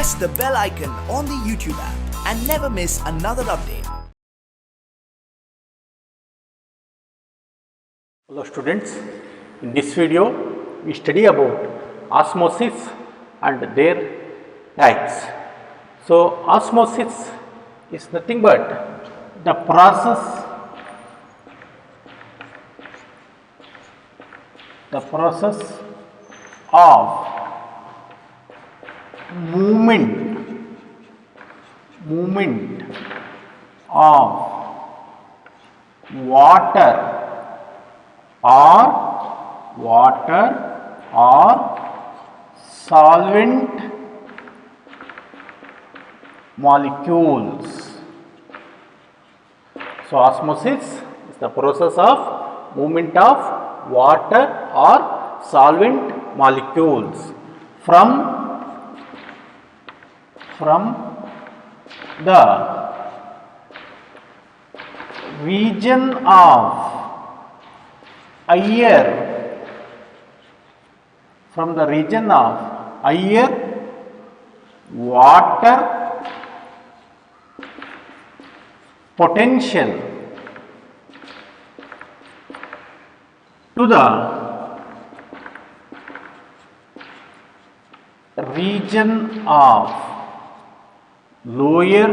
press the bell icon on the YouTube app and never miss another update. Hello students, in this video we study about osmosis and their types. So osmosis is nothing but the process of movement of water or solvent molecules. So osmosis is the process of movement of water or solvent molecules from the region of higher water potential to the region of lower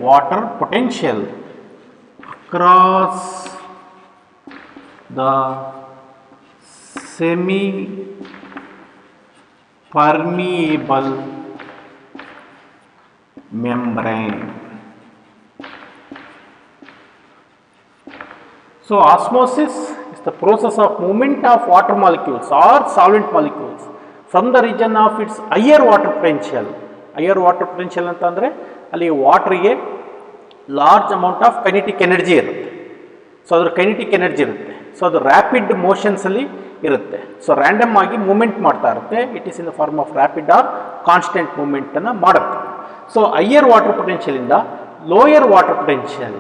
water potential across the semi-permeable membrane. So osmosis is the process of movement of water molecules or solvent molecules from the region of its higher water potential. Higher water potential ಅಂತಂದರೆ ಅಲ್ಲಿ ವಾಟರ್ಗೆ large amount of kinetic energy ಇರುತ್ತೆ. So ಅದರ kinetic energy ಇರುತ್ತೆ. So ಅದು rapid ಮೋಷನ್ಸಲ್ಲಿ ಇರುತ್ತೆ. So random ಆಗಿ ಮೂವ್ಮೆಂಟ್ ಮಾಡ್ತಾ ಇರುತ್ತೆ. It is in the form of rapid or constant ಮೂವ್ಮೆಂಟನ್ನು ಮಾಡುತ್ತೆ. ಸೊ ಹೈಯರ್ ವಾಟರ್ ಪೊಟೆನ್ಷಿಯಲಿಂದ ಲೋಯರ್ ವಾಟರ್ ಪೊಟೆನ್ಷಿಯಲ್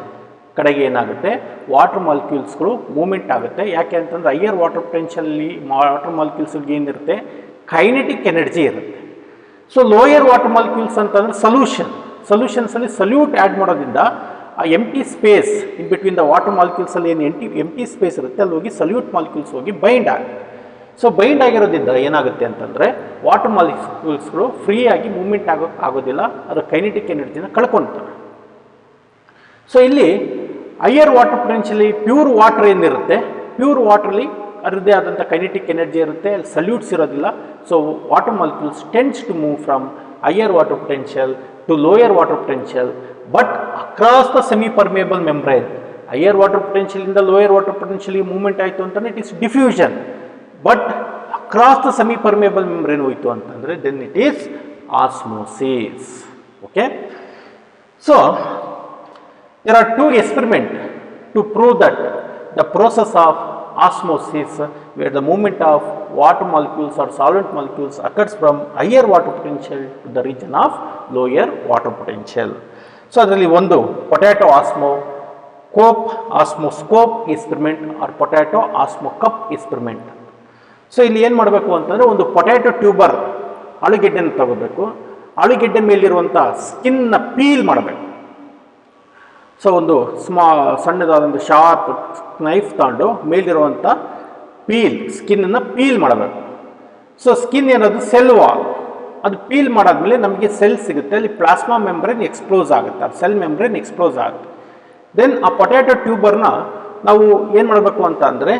ಕಡೆಗೆ ಏನಾಗುತ್ತೆ, ವಾಟರ್ ಮಾಲಿಕ್ಯೂಲ್ಸ್ಗಳು ಮೂವ್ಮೆಂಟ್ ಆಗುತ್ತೆ. ಯಾಕೆ ಅಂತಂದರೆ ಹೈಯರ್ ವಾಟರ್ ಪೊಟೆನ್ಷಿಯಲ್ಲಿ ವಾಟರ್ ಮಾಲಿಕ್ಯೂಲ್ಸ್ಗೆ ಏನಿರುತ್ತೆ, ಕೈನೆಟಿಕ್ ಎನರ್ಜಿ ಇರುತ್ತೆ. ಸೊ ಲೋಯರ್ ವಾಟರ್ ಮಾಲಿಕ್ಯೂಲ್ಸ್ ಅಂತಂದರೆ ಸೊಲ್ಯೂಷನ್ಸಲ್ಲಿ ಸಲ್ಯೂಟ್ ಆ್ಯಡ್ ಮಾಡೋದ್ರಿಂದ ಆ empty space in between the water ಮಾಲಿಕ್ಯೂಲ್ಸಲ್ಲಿ ಏನು ಎಂಟಿ ಸ್ಪೇಸ್ ಇರುತ್ತೆ ಅಲ್ಲಿ ಹೋಗಿ ಸಲ್ಯೂಟ್ ಮಾಲಿಕ್ಯೂಲ್ಸ್ ಹೋಗಿ ಬೈಂಡ್ ಆಗುತ್ತೆ. ಸೊ ಬೈಂಡ್ ಆಗಿರೋದ್ರಿಂದ ಏನಾಗುತ್ತೆ ಅಂತಂದರೆ ವಾಟರ್ ಮಾಲಿಕ್ಯೂಲ್ಸ್ಗಳು ಫ್ರೀಯಾಗಿ ಮೂವ್ಮೆಂಟ್ ಆಗೋದಿಲ್ಲ, ಅದರ ಕೈನೆಟಿಕ್ ಎನರ್ಜಿನ ಕಳ್ಕೊಳ್ತವೆ. ಸೊ ಇಲ್ಲಿ ಹೈಯರ್ ವಾಟರ್ ಪೊಟೆನ್ಷಿಯಲಿ ಪ್ಯೂರ್ ವಾಟರ್ ಏನಿರುತ್ತೆ, ಪ್ಯೂರ್ ವಾಟ್ರಲ್ಲಿ ಅದರದ್ದೇ ಆದಂಥ ಕೈನೆಟಿಕ್ ಎನರ್ಜಿ ಇರುತ್ತೆ, ಅಲ್ಲಿ ಸಲ್ಯೂಟ್ಸ್ ಇರೋದಿಲ್ಲ. So water molecules tends to move from higher water potential to lower water potential but across the semi permeable membrane. Higher water ಪೊಟೆನ್ಷಿಯಲಿಂದ ಲೋಯರ್ ವಾಟರ್ ಪೊಟೆನ್ಷಿಯಲಿ ಮೂವ್ಮೆಂಟ್ ಆಯಿತು ಅಂತಂದರೆ it is diffusion. But across the semi permeable membrane ಹೋಯಿತು ಅಂತಂದರೆ then it is osmosis. Okay, so there are two experiments to prove that the process of osmosis where the movement of water molecules or solvent molecules occurs from higher water potential to the region of lower water potential. So ಅದರಲ್ಲಿ ಒಂದು potato osmoscope experiment or potato osmoscope experiment. So ಇಲ್ಲಿ ಏನು ಮಾಡಬೇಕು ಅಂತಂದರೆ ಒಂದು potato tuber ಆಲೂಗೆಡ್ಡೆನ ತಗೋಬೇಕು, ಆಲೂಗೆಡ್ಡೆ ಮೇಲಿರುವಂಥ ಸ್ಕಿನ್ನ peel ಮಾಡಬೇಕು. ಸೊ ಒಂದು ಸಣ್ಣದಾದಂಥ ಶಾರ್ಪ್ ನೈಫ್ ತಗೊಂಡು ಮೇಲಿರುವಂಥ ಸ್ಕಿನ್ನನ್ನು ಪೀಲ್ ಮಾಡಬೇಕು. ಸೊ ಸ್ಕಿನ್ ಏನದು ಸೆಲ್ ವಾಲ್, ಅದು ಪೀಲ್ ಮಾಡಾದ್ಮೇಲೆ ನಮಗೆ ಸೆಲ್ ಸಿಗುತ್ತೆ, ಅಲ್ಲಿ ಪ್ಲಾಸ್ಮಾ ಮೆಂಬ್ರೇನ್ ಎಕ್ಸ್ಪ್ಲೋಸ್ ಆಗುತ್ತೆ, ಅದು ಸೆಲ್ ಮೆಂಬ್ರೇನ್ ಎಕ್ಸ್ಪ್ಲೋಸ್ ಆಗುತ್ತೆ. ದೆನ್ ಆ ಪೊಟ್ಯಾಟೊ ಟ್ಯೂಬರ್ನ ನಾವು ಏನು ಮಾಡಬೇಕು ಅಂತ ಅಂದರೆ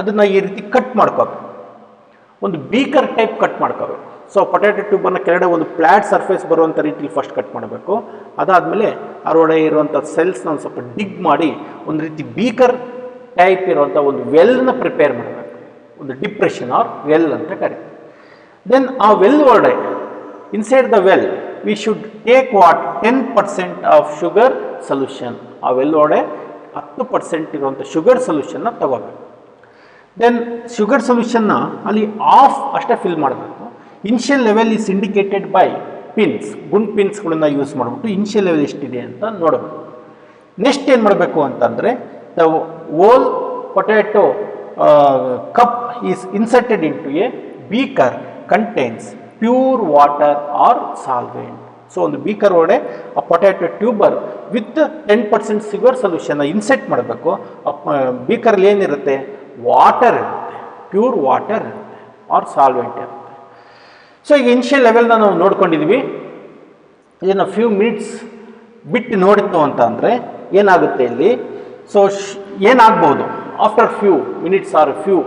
ಅದನ್ನು ಈ ರೀತಿ ಕಟ್ ಮಾಡ್ಕೋಬೇಕು, ಒಂದು ಬೀಕರ್ ಟೈಪ್ ಕಟ್ ಮಾಡ್ಕೋಬೇಕು. ಸೊ ಪೊಟ್ಯಾಟೊ ಟ್ಯೂಬನ್ನು ಕೆಳಗಡೆ ಒಂದು ಫ್ಲ್ಯಾಟ್ ಸರ್ಫೇಸ್ ಬರುವಂಥ ರೀತಿಲಿ ಫಸ್ಟ್ ಕಟ್ ಮಾಡಬೇಕು. ಅದಾದಮೇಲೆ ಅದರೊಳಗೆ ಇರುವಂಥ ಸೆಲ್ಸ್ನ ಒಂದು ಸ್ವಲ್ಪ ಡಿಗ್ ಮಾಡಿ ಒಂದು ರೀತಿ ಬೀಕರ್ ಟೈಪ್ ಇರುವಂಥ ಒಂದು ವೆಲ್ನ ಪ್ರಿಪೇರ್ ಮಾಡಬೇಕು, ಒಂದು ಡಿಪ್ರೆಷನ್ ಆರ್ ವೆಲ್ ಅಂತ ಕರೀತೀವಿ. ದೆನ್ ಆ ವೆಲ್ ಒಳಗಡೆ inside the well we should take 10% of sugar solution. ಆ ವೆಲ್ ಒಳಗಡೆ 10% ಇರುವಂಥ ಶುಗರ್ ಸೊಲ್ಯೂಷನ್ನ ತಗೋಬೇಕು. ದೆನ್ ಶುಗರ್ ಸೊಲ್ಯೂಷನ್ನ ಅಲ್ಲಿ ಆಫ್ ಅಷ್ಟೇ ಫಿಲ್ ಮಾಡಬೇಕು. Initial level is indicated by pins, ಗುಂಡ್ ಪಿನ್ಸ್ಗಳನ್ನ ಯೂಸ್ ಮಾಡಿಬಿಟ್ಟು ಇನಿಷಿಯಲ್ ಲೆವೆಲ್ ಎಷ್ಟಿದೆ ಅಂತ ನೋಡಬೇಕು. ನೆಕ್ಸ್ಟ್ ಏನು ಮಾಡಬೇಕು ಅಂತಂದರೆ the whole potato cup is inserted into a beaker contains pure water or solvent. So ಒಂದು ಬೀಕರ್ ಒಳಗಡೆ ಆ ಪೊಟ್ಯಾಟೊ ಟ್ಯೂಬರ್ ವಿತ್ 10% ಶುಗರ್ ಸೊಲ್ಯೂಷನ್ನ ಇನ್ಸೆಟ್ ಮಾಡಬೇಕು. ಬೀಕರಲ್ಲಿ ಏನಿರುತ್ತೆ, ವಾಟರ್ ಇರುತ್ತೆ, ಪ್ಯೂರ್ ವಾಟರ್ ಇರುತ್ತೆ ಆರ್ ಸಾಲ್ವೆಂಟ್ ಇರುತ್ತೆ. ಸೊ ಈಗ ಇನಿಷಿಯಲ್ ಲೆವೆಲ್ನ ನಾವು ನೋಡ್ಕೊಂಡಿದ್ವಿ. ಇದನ್ನು ಫ್ಯೂ ಮಿನಿಟ್ಸ್ ಬಿಟ್ಟು ನೋಡಿತ್ತು ಅಂತ ಅಂದರೆ ಏನಾಗುತ್ತೆ ಇಲ್ಲಿ, ಸೊ ಏನಾಗ್ಬೋದು after few minutes or few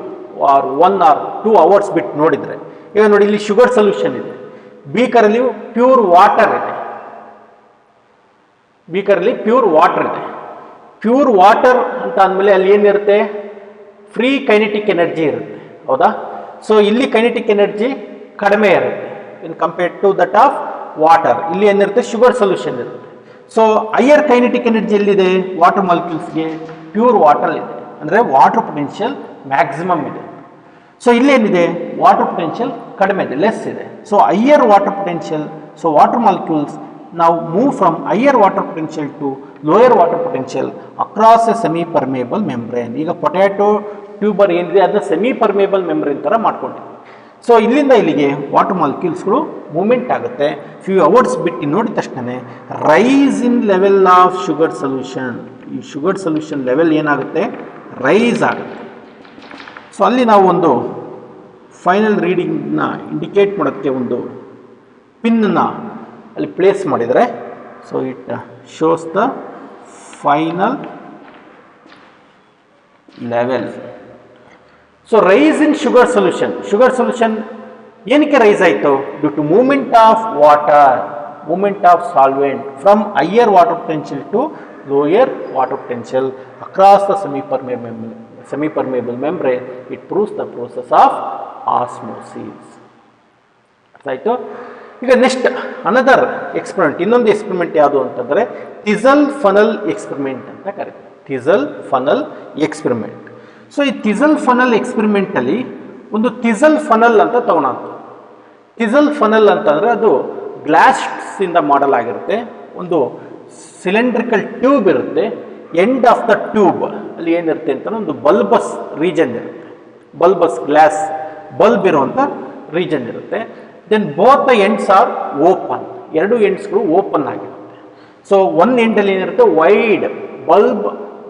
or 1 or 2 hours ಬಿಟ್ಟು ನೋಡಿದರೆ, ಈಗ ನೋಡಿ ಇಲ್ಲಿ ಶುಗರ್ ಸೊಲ್ಯೂಷನ್ ಇದೆ, ಬೀಕರಲ್ಲಿ ಪ್ಯೂರ್ ವಾಟರ್ ಇದೆ, ಬೀಕರಲ್ಲಿ ಪ್ಯೂರ್ ವಾಟರ್ ಇದೆ. ಪ್ಯೂರ್ ವಾಟರ್ ಅಂತ ಅಂದಮೇಲೆ ಅಲ್ಲಿ ಏನಿರುತ್ತೆ, ಫ್ರೀ ಕೈನೆಟಿಕ್ ಎನರ್ಜಿ ಇರುತ್ತೆ, ಹೌದಾ? ಸೊ ಇಲ್ಲಿ ಕೈನೆಟಿಕ್ ಎನರ್ಜಿ ಕಡಿಮೆ ಇರುತ್ತೆ in compared to that of water. ಇಲ್ಲಿ ಏನಿರುತ್ತೆ, ಶುಗರ್ ಸೊಲ್ಯೂಷನ್ ಇರುತ್ತೆ. ಸೊ ಹೈಯರ್ ಕೈನೆಟಿಕ್ ಎನರ್ಜಿ ಎಲ್ಲಿದೆ, ವಾಟರ್ ಮಾಲಿಕ್ಯೂಲ್ಸ್ಗೆ ಪ್ಯೂರ್ ವಾಟರ್ ಇದೆ, ಅಂದರೆ ವಾಟರ್ ಪೊಟೆನ್ಷಿಯಲ್ ಮ್ಯಾಕ್ಸಿಮಮ್ ಇದೆ. ಸೊ ಇಲ್ಲೇನಿದೆ, ವಾಟರ್ ಪೊಟೆನ್ಷಿಯಲ್ ಕಡಿಮೆ ಇದೆ, ಲೆಸ್ ಇದೆ. So higher water potential, so water molecules ನಾವು move from higher water potential to lower water potential across a semi permeable membrane. ಈಗ ಪೊಟ್ಯಾಟೊ ಟ್ಯೂಬರ್ ಏನಿದೆ ಅದನ್ನ ಸೆಮಿ ಪರ್ಮೇಬಲ್ ಮೆಂಬ್ರೇನ್ ಥರ ಮಾಡ್ಕೊಂಡಿದ್ದೀವಿ. ಸೊ ಇಲ್ಲಿಂದ ಇಲ್ಲಿಗೆ ವಾಟರ್ ಮಾಲಿಕ್ಯೂಲ್ಸ್ಗಳು ಮೂವ್ಮೆಂಟ್ ಆಗುತ್ತೆ. ಫ್ಯೂ ಅವರ್ಸ್ ಬಿಟ್ಟು ನೋಡಿದ ತಕ್ಷಣ rise in level of sugar solution, ಈ ಶುಗರ್ ಸೊಲ್ಯೂಷನ್ ಲೆವೆಲ್ ಏನಾಗುತ್ತೆ, ರೈಸ್ ಆಗುತ್ತೆ. ಸೊ ಅಲ್ಲಿ ನಾವು ಒಂದು ಫೈನಲ್ ರೀಡಿಂಗ್ನ ಇಂಡಿಕೇಟ್ ಮಾಡೋಕ್ಕೆ ಒಂದು ಪಿನ್ನ ಅಲ್ಲಿ ಪ್ಲೇಸ್ ಮಾಡಿದರೆ, so it shows the final level. So rise in sugar solution, sugar solution ಏನಕ್ಕೆ ರೈಸ್ ಆಯಿತು, due to movement of water, movement of solvent from higher water potential to lower water potential across the semi permeable membrane. It proves the process of osmosis. ಆಯಿತು. ಈಗ next another experiment, ಇನ್ನೊಂದು experiment ಯಾವುದು ಅಂತಂದರೆ ಥಿಸಲ್ funnel experiment ಅಂತ ಕರೀತಾರೆ. ಥಿಸಲ್ funnel experiment. So ಈ ಥಿಸಲ್ funnel experimentally ಒಂದು ಥಿಸಲ್ funnel ಅಂತ ತಗೊಳ್ಳೋಣ. ಥಿಸಲ್ ಫನಲ್ ಅಂತಂದರೆ ಅದು ಗ್ಲಾಸ್ಸಿಂದ ಮಾಡಲಾಗಿರುತ್ತೆ. ಒಂದು ಸಿಲಿಂಡ್ರಿಕಲ್ ಟ್ಯೂಬ್ ಇರುತ್ತೆ. ಎಂಡ್ ಆಫ್ ದ ಟ್ಯೂಬ್ ಅಲ್ಲಿ ಏನಿರುತ್ತೆ ಅಂತ ಒಂದು ಬಲ್ಬಸ್ ರೀಜನ್ ಇರುತ್ತೆ, ಬಲ್ಬಸ್ ಗ್ಲಾಸ್ ಬಲ್ಬ್ ಇರುವಂಥ ರೀಜನ್ ಇರುತ್ತೆ. Then both the ends are open, ಎರಡು ಎಂಡ್ಸ್ಗಳು ಓಪನ್ ಆಗಿರುತ್ತೆ. ಸೊ ಒಂದು ಎಂಡಲ್ಲಿ ಏನಿರುತ್ತೆ, ವೈಡ್ ಬಲ್ಬ್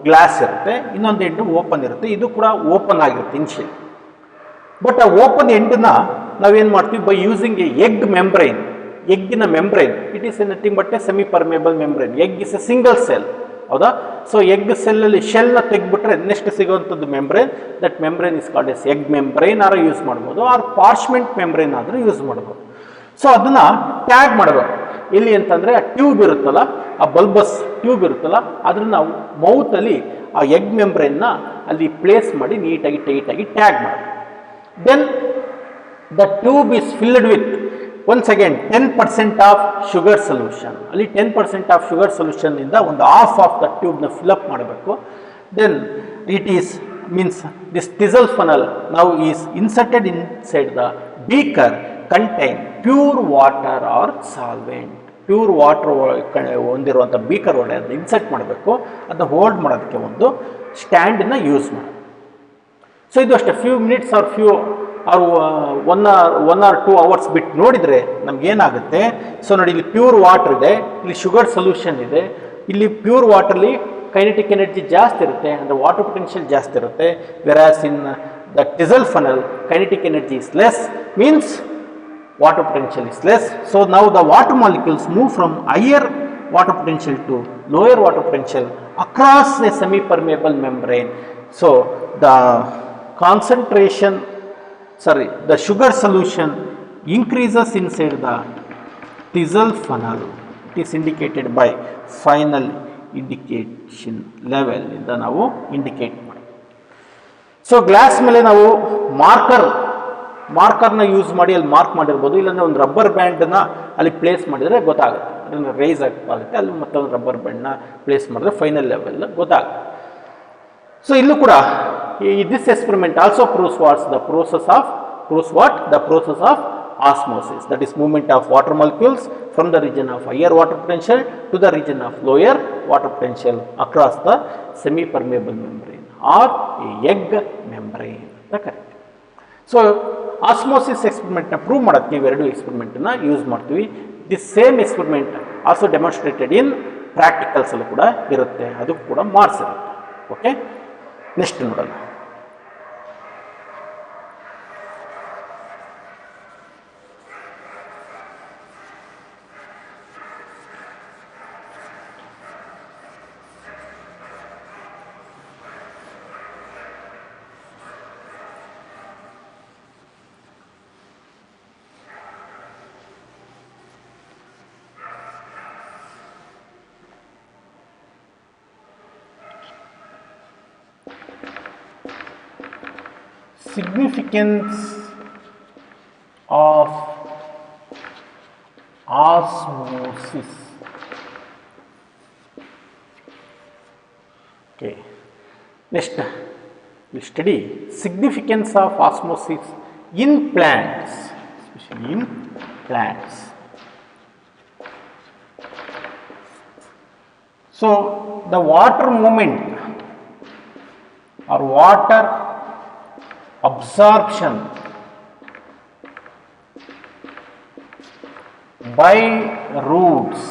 ಗ್ಲಾಸ್ ಇರುತ್ತೆ, ಇನ್ನೊಂದು ಎಂಡು ಓಪನ್ ಇರುತ್ತೆ. ಇದು ಕೂಡ ಓಪನ್ ಆಗಿರುತ್ತೆ ಇನ್ಶಿಯಲ್. ಬಟ್ ಆ ಓಪನ್ ಎಂಡನ್ನ ನಾವೇನು ಮಾಡ್ತೀವಿ, by using a egg membrane, ಎಗ್ಗಿನ membrane, it is nothing but a semi permeable membrane. Egg is a single cell, ಹೌದಾ? ಸೊ ಎಗ್ ಸೆಲ್ಲಲ್ಲಿ ಶೆಲ್ನ ತೆಗೆದ್ಬಿಟ್ರೆ ನೆಕ್ಸ್ಟ್ ಸಿಗುವಂಥದ್ದು membrane. That membrane is called as egg membrane ಆರ ಯೂಸ್ ಮಾಡ್ಬೋದು, or parchment membrane ಆದರೂ use ಮಾಡ್ಬೋದು. ಸೊ ಅದನ್ನು ಟ್ಯಾಗ್ ಮಾಡಬೇಕು. ಎಲ್ಲಿ ಅಂತಂದರೆ ಆ ಟ್ಯೂಬ್ ಇರುತ್ತಲ್ಲ, ಆ ಬಲ್ಬಸ್ ಟ್ಯೂಬ್ ಇರುತ್ತಲ್ಲ, ಅದನ್ನು ನಾವು ಮೌತಲ್ಲಿ ಆ ಎಗ್ ಮೆಂಬ್ರೈನ್ನ ಅಲ್ಲಿ ಪ್ಲೇಸ್ ಮಾಡಿ ನೀಟಾಗಿ ಟೈಟಾಗಿ ಟ್ಯಾಗ್ ಮಾಡಬೇಕು. Then the tube is filled with once again 10% of sugar solution. ಅಲ್ಲಿ 10% ಆಫ್ ಶುಗರ್ ಸೊಲ್ಯೂಷನ್ನಿಂದ ಒಂದು ಹಾಫ್ ಆಫ್ ದ ಟ್ಯೂಬ್ನ ಫಿಲಪ್ ಮಾಡಬೇಕು. Then it is means this thistle funnel now is inserted inside the beaker contain pure water or solvent. Pure water ಹೊಂದಿರುವಂಥ beaker ಒಳಗೆ ಅದನ್ನ insert ಮಾಡಬೇಕು. ಅದನ್ನ ಹೋಲ್ಡ್ ಮಾಡೋದಕ್ಕೆ ಒಂದು ಸ್ಟ್ಯಾಂಡನ್ನ ಯೂಸ್ ಮಾಡಿ. ಸೊ ಇದು ಅಷ್ಟೇ, few minutes or few or 1 or 2 hours ಬಿಟ್ಟು ನೋಡಿದರೆ ನಮಗೇನಾಗುತ್ತೆ, ಸೊ ನೋಡಿ ಇಲ್ಲಿ ಪ್ಯೂರ್ ವಾಟರ್ ಇದೆ, ಇಲ್ಲಿ ಶುಗರ್ ಸೊಲ್ಯೂಷನ್ ಇದೆ. ಇಲ್ಲಿ ಪ್ಯೂರ್ ವಾಟರ್ಲಿ ಕೈನೆಟಿಕ್ ಎನರ್ಜಿ ಜಾಸ್ತಿ ಇರುತ್ತೆ, ಅಂದರೆ ವಾಟರ್ ಪೊಟೆನ್ಷಿಯಲ್ ಜಾಸ್ತಿ ಇರುತ್ತೆ. Whereas in the thistle funnel kinetic energy is less, means water potential is less. So now the water molecules move from higher water potential to lower water potential across a semi-permeable membrane. So the concentration, the sugar solution increases inside the Thissell funnel. It is indicated by final indication level ಇಂದ ನಾವು indicate ಮಾಡಿ. So glass ಮೇಲೆ ನಾವು ಮಾರ್ಕರ್ನ use ಮಾಡಿ ಅಲ್ಲಿ mark ಮಾಡಿರ್ಬೋದು, ಇಲ್ಲಾಂದರೆ ಒಂದು ರಬ್ಬರ್ ಬ್ಯಾಂಡನ್ನ ಅಲ್ಲಿ ಪ್ಲೇಸ್ ಮಾಡಿದರೆ ಗೊತ್ತಾಗುತ್ತೆ, ಅದನ್ನು ರೈಸ್ ಆಗುತ್ತೆ. ಅಲ್ಲಿ ಮತ್ತೊಂದು ರಬ್ಬರ್ ಬ್ಯಾಂಡ್ನ ಪ್ಲೇಸ್ ಮಾಡಿದ್ರೆ ಫೈನಲ್ ಲೆವೆಲ್ ಗೊತ್ತಾಗುತ್ತೆ. ಸೊ ಇಲ್ಲೂ ಕೂಡ this experiment also proves what's the process of osmosis, that is movement of water molecules from the region of higher water potential to the region of lower water potential across the semi-permeable membrane or egg membrane. Correct. So osmosis ಎಕ್ಸ್ಪೆರಿಮೆಂಟ್ನ prove ಮಾಡೋಕ್ಕೆ ಇವೆರಡು ಎಕ್ಸ್ಪೆರಿಮೆಂಟನ್ನು use ಮಾಡ್ತೀವಿ. This same experiment also demonstrated in ಪ್ರಾಕ್ಟಿಕಲ್ಸಲ್ಲೂ ಕೂಡ ಇರುತ್ತೆ, ಅದು ಕೂಡ ಮಾರ್ಕ್ಸ್ ಇರುತ್ತೆ. ಓಕೆ, ನೆಕ್ಸ್ಟ್ ನೋಡೋಣ. Significance of osmosis. Okay, next we study significance of osmosis in plants, especially in plants. So the water movement or water absorption by roots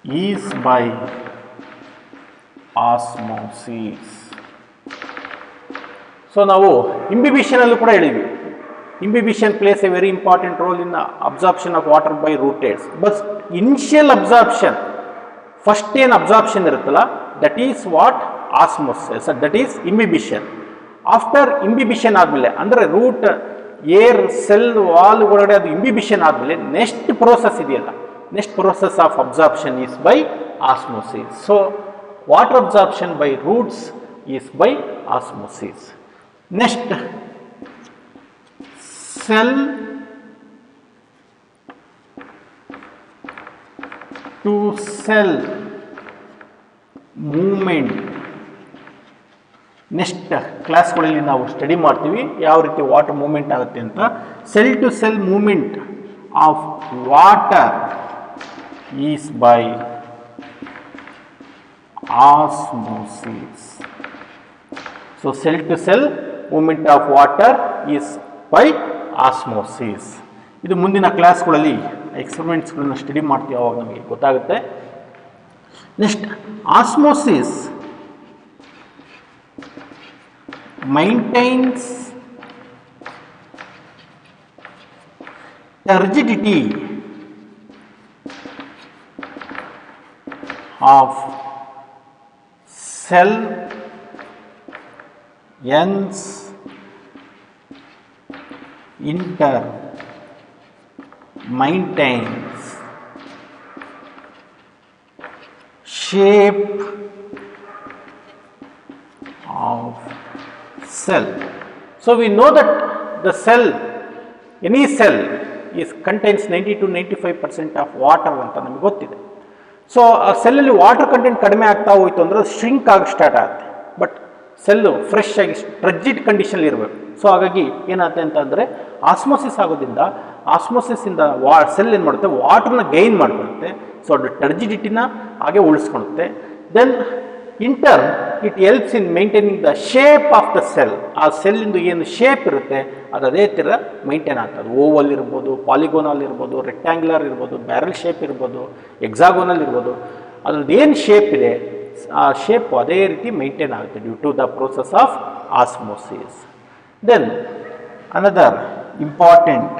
is by osmosis. So ನಾವು imbibition ಅಲ್ಲೂ ಕೂಡ ಹೇಳಿದ್ವಿ, imbibition plays a very important role in the absorption of water by root hairs. But initial absorption, first ಏನು absorption ಇರುತ್ತಲ್ಲ, that is what osmosis, that is imbibition. After imbibition ಆದಮೇಲೆ ಅಂದರೆ root air cell wall ಒಳಗಡೆ ಅದು imbibition ಆದಮೇಲೆ next process ಇದೆಯಲ್ಲ, next process of absorption is by osmosis. So water absorption by roots is by osmosis. Next cell to cell movement. Next ಕ್ಲಾಸ್ಗಳಲ್ಲಿ ನಾವು study ಮಾಡ್ತೀವಿ ಯಾವ ರೀತಿ ವಾಟರ್ ಮೂವ್ಮೆಂಟ್ ಆಗುತ್ತೆ ಅಂತ. Cell to cell movement of water is by osmosis. So cell to cell movement of water is by osmosis. ಇದು ಮುಂದಿನ ಕ್ಲಾಸ್ಗಳಲ್ಲಿ ಎಕ್ಸ್ಪೆರಿಮೆಂಟ್ಸ್ಗಳನ್ನು ಸ್ಟಡಿ ಮಾಡ್ತೀವಿ, ಅವಾಗ ನಮಗೆ ಗೊತ್ತಾಗುತ್ತೆ. Next osmosis maintains turgidity of cell ends inter maintains shape of cell. So we know that the cell, any cell is contains 90 to 95% of water ಅಂತ ನಮಗೆ ಗೊತ್ತಿದೆ. ಸೊ ಆ ಸೆಲ್ಲಲ್ಲಿ ವಾಟರ್ ಕಂಟೆಂಟ್ ಕಡಿಮೆ ಆಗ್ತಾ ಹೋಯ್ತು ಅಂದರೆ ಶ್ರಿಂಕ್ ಆಗಿ ಸ್ಟಾರ್ಟ್ ಆಗುತ್ತೆ. ಬಟ್ ಸೆಲ್ಲು ಫ್ರೆಶ್ ಆಗಿ ಟ್ರಜಿಡ್ ಕಂಡೀಷನ್ ಇರಬೇಕು. ಸೊ ಹಾಗಾಗಿ ಏನಾಗುತ್ತೆ ಅಂತಂದರೆ ಆಸ್ಮೋಸಿಸ್ ಆಗೋದ್ರಿಂದ ಆಸ್ಮೋಸಿಸಿಂದ ಸೆಲ್ ಏನು ಮಾಡುತ್ತೆ, ವಾಟರ್ನ ಗೈನ್ ಮಾಡ್ಕೊಳುತ್ತೆ. ಸೊ ಅದು ಟರ್ಜಿಡಿಟಿನ ಹಾಗೆ ಉಳಿಸ್ಕೊಳುತ್ತೆ. Then in turn it helps in maintaining the shape of the cell. ಆ ಸೆಲ್ಲಿಂದು ಏನು ಶೇಪ್ ಇರುತ್ತೆ ಅದು ಅದೇ ಥರ ಮೈಂಟೈನ್ ಆಗ್ತದೆ. ಓವಲ್ ಇರ್ಬೋದು, ಪಾಲಿಗೋನಲ್ ಇರ್ಬೋದು, ರೆಕ್ಟ್ಯಾಂಗ್ಯುಲರ್ ಇರ್ಬೋದು, ಬ್ಯಾರಲ್ ಶೇಪ್ ಇರ್ಬೋದು, ಎಕ್ಸಾಗೋನಲ್ ಇರ್ಬೋದು. ಅದ್ರದ್ದು ಏನು ಶೇಪ್ ಇದೆ ಆ ಶೇಪ್ ಅದೇ ರೀತಿ ಮೈಂಟೈನ್ ಆಗುತ್ತೆ due to the process of osmosis. Then another important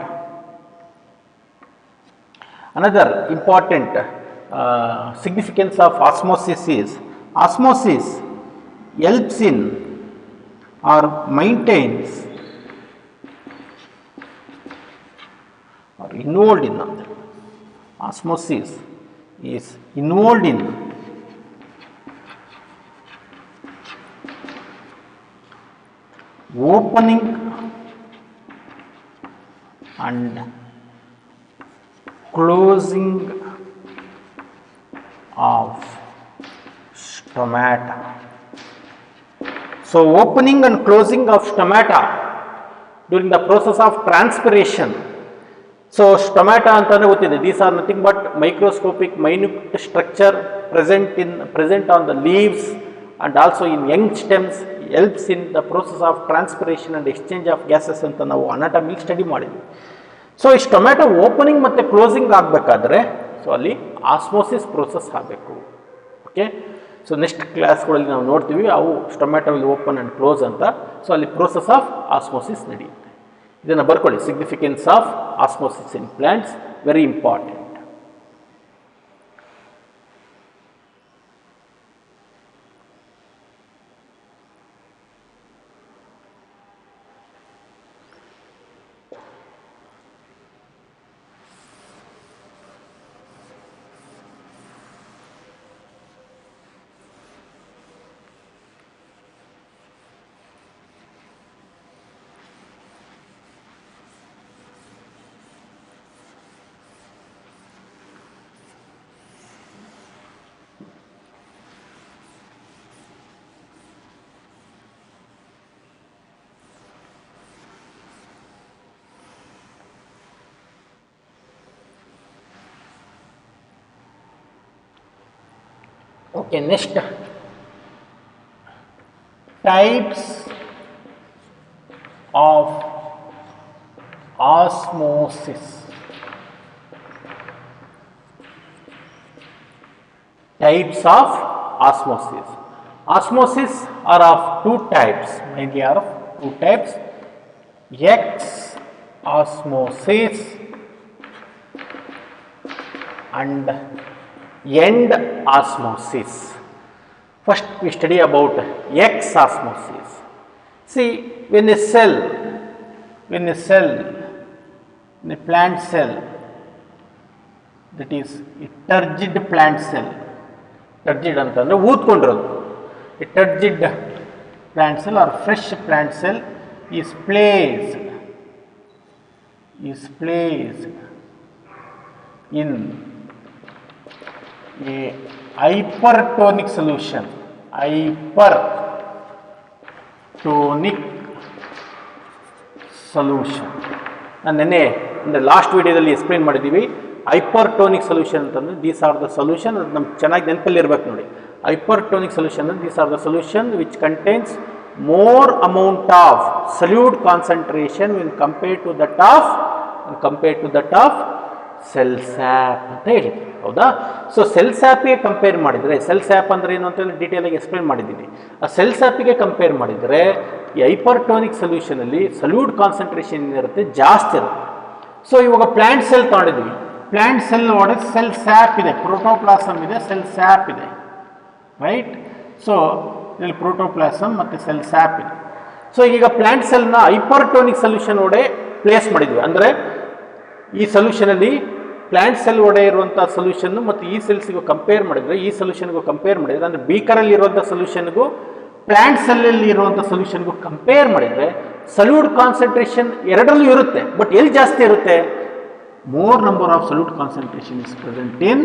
significance of osmosis is osmosis helps in or maintains or involved in osmosis is involved in opening and closing of stomata. So opening and closing of stomata during the process of transpiration. So stomata ಅಂತಂದರೆ ಗೊತ್ತಿದೆ, these are nothing but microscopic minute structure present on the leaves and also in young stems, helps in the process of transpiration and exchange of gases ಅಂತ ನಾವು ಅನಾಟಮಿಲಿ study ಮಾಡಿದ್ವಿ. So ಈ tomato opening ಮತ್ತು closing ಆಗಬೇಕಾದ್ರೆ so ಅಲ್ಲಿ osmosis process ಆಗಬೇಕು. Okay, so next ಕ್ಲಾಸ್ಗಳಲ್ಲಿ ನಾವು ನೋಡ್ತೀವಿ ಅವು tomato will open and close ಅಂತ. ಸೊ ಅಲ್ಲಿ ಪ್ರೋಸೆಸ್ ಆಫ್ ಆಸ್ಮೋಸಿಸ್ ನಡೆಯುತ್ತೆ. ಇದನ್ನು ಬರ್ಕೊಳ್ಳಿ, significance of osmosis in plants, very important. Okay, next, types of osmosis. Types of osmosis. Osmosis are of two types, mainly are of two types. X osmosis and end osmosis. First we study about X osmosis. See, when a plant cell, that is a turgid plant cell, turgid ಅಂತಂದ್ರೆ ಊದ್ಕೊಂಡಿರೋದು, a turgid plant cell or fresh plant cell is placed in a hypertonic solution. ನಾನು ನೆನ್ನೆ ಅಂದರೆ last ವಿಡಿಯೋದಲ್ಲಿ explain ಮಾಡಿದ್ದೀವಿ. ಹೈಪರ್ಟೋನಿಕ್ solution ಅಂತಂದರೆ these are the solution, ಅದು ನಮ್ಗೆ ಚೆನ್ನಾಗಿ ನೆನಪಲ್ಲಿ ಇರಬೇಕು ನೋಡಿ. ಹೈಪರ್ಟೋನಿಕ್ ಸೊಲ್ಯೂಷನ್ ಅಂದರೆ these are the solution which contains more amount of solute concentration when compared to that of cell sap ಅಂತ ಹೇಳಿ, ಹೌದಾ? ಸೊ ಸೆಲ್ ಸ್ಯಾಪಿಗೆ ಕಂಪೇರ್ ಮಾಡಿದರೆ, ಸೆಲ್ ಸ್ಯಾಪ್ ಅಂದರೆ ಏನು ಅಂತ ಡೀಟೇಲಾಗಿ ಎಕ್ಸ್ಪ್ಲೇನ್ ಮಾಡಿದ್ದೀನಿ. ಆ ಸೆಲ್ ಸ್ಯಾಪಿಗೆ ಕಂಪೇರ್ ಮಾಡಿದರೆ ಈ ಹೈಪರ್ಟೋನಿಕ್ ಸೊಲ್ಯೂಷನಲ್ಲಿ ಸಲ್ಯೂಟ್ ಕಾನ್ಸಂಟ್ರೇಷನ್ ಏನಿರುತ್ತೆ ಜಾಸ್ತಿ ಇರುತ್ತೆ. ಸೊ ಇವಾಗ ಪ್ಲಾಂಟ್ ಸೆಲ್ ತಗೊಂಡಿದ್ದೀವಿ, ಪ್ಲಾಂಟ್ ಸೆಲ್ ಒಳಗೆ ಸೆಲ್ ಸ್ಯಾಪ್ ಇದೆ, ಪ್ರೋಟೋಪ್ಲಾಸಮ್ ಇದೆ, ಸೆಲ್ ಸ್ಯಾಪ್ ಇದೆ, ರೈಟ್? ಸೊ ಇಲ್ಲಿ ಪ್ರೋಟೋಪ್ಲಾಸಮ್ ಮತ್ತು ಸೆಲ್ ಸ್ಯಾಪ್ ಇದೆ. ಸೊ ಈಗ ಪ್ಲಾಂಟ್ ಸೆಲ್ನ ಹೈಪರ್ಟೋನಿಕ್ ಸೊಲ್ಯೂಷನ್ ಒಡೆ ಪ್ಲೇಸ್ ಮಾಡಿದ್ವಿ. ಅಂದರೆ ಈ ಸೊಲ್ಯೂಷನಲ್ಲಿ ಪ್ಲಾಂಟ್ ಸೆಲ್ ಒಡೆ ಇರುವಂಥ ಸೊಲ್ಯೂಷನ್ನು ಮತ್ತು ಈ ಸೆಲ್ಸ್ಗೂ ಕಂಪೇರ್ ಮಾಡಿದರೆ, ಈ ಸೊಲ್ಯೂಷನ್ಗೂ ಕಂಪೇರ್ ಮಾಡಿದರೆ, ಅಂದರೆ ಬೀಕರಲ್ಲಿ ಇರುವಂಥ ಸೊಲ್ಯೂಷನ್ಗೂ ಪ್ಲಾಂಟ್ ಸೆಲ್ಲಲ್ಲಿ ಇರುವಂಥ ಸೊಲ್ಯೂಷನ್ಗೂ ಕಂಪೇರ್ ಮಾಡಿದರೆ ಸಲ್ಯೂಟ್ ಕಾನ್ಸಂಟ್ರೇಷನ್ ಎರಡರಲ್ಲೂ ಇರುತ್ತೆ. ಬಟ್ ಎಲ್ಲಿ ಜಾಸ್ತಿ ಇರುತ್ತೆ? More number of solute concentration is present in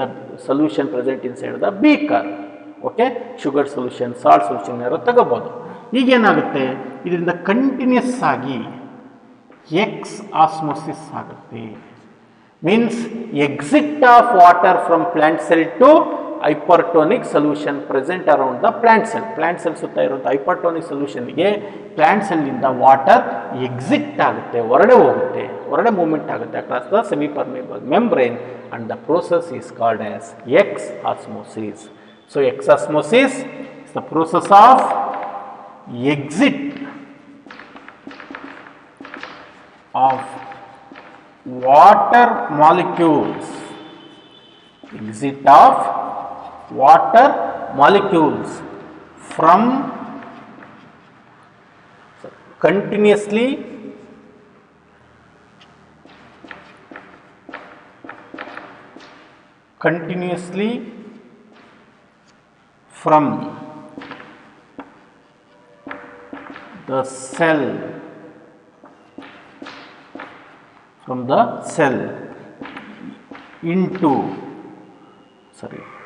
the solution present inside the beaker. Okay, sugar solution, salt solution ಯಾರು ತಗೋಬೋದು. ಈಗೇನಾಗುತ್ತೆ, ಇದರಿಂದ ಕಂಟಿನ್ಯೂಸ್ ಆಗಿ ಎಕ್ಸ್ ಆಸ್ಮೋಸಿಸ್ ಆಗುತ್ತೆ. Means exit of water from plant cell to hypertonic solution present around the plant cell. Plant cell ಸುತ್ತ ಇರುವಂಥ hypertonic ಸೊಲ್ಯೂಷನ್ಗೆ plant ಸೆಲ್ನಿಂದ ವಾಟರ್ ಎಕ್ಸಿಟ್ ಆಗುತ್ತೆ, ಹೊರಡೆ ಹೋಗುತ್ತೆ, ಹೊರಡೆ ಮೂವ್ಮೆಂಟ್ ಆಗುತ್ತೆ across the semi permeable membrane and the process is called as X osmosis. So X osmosis is the process of exit of water molecules, from continuously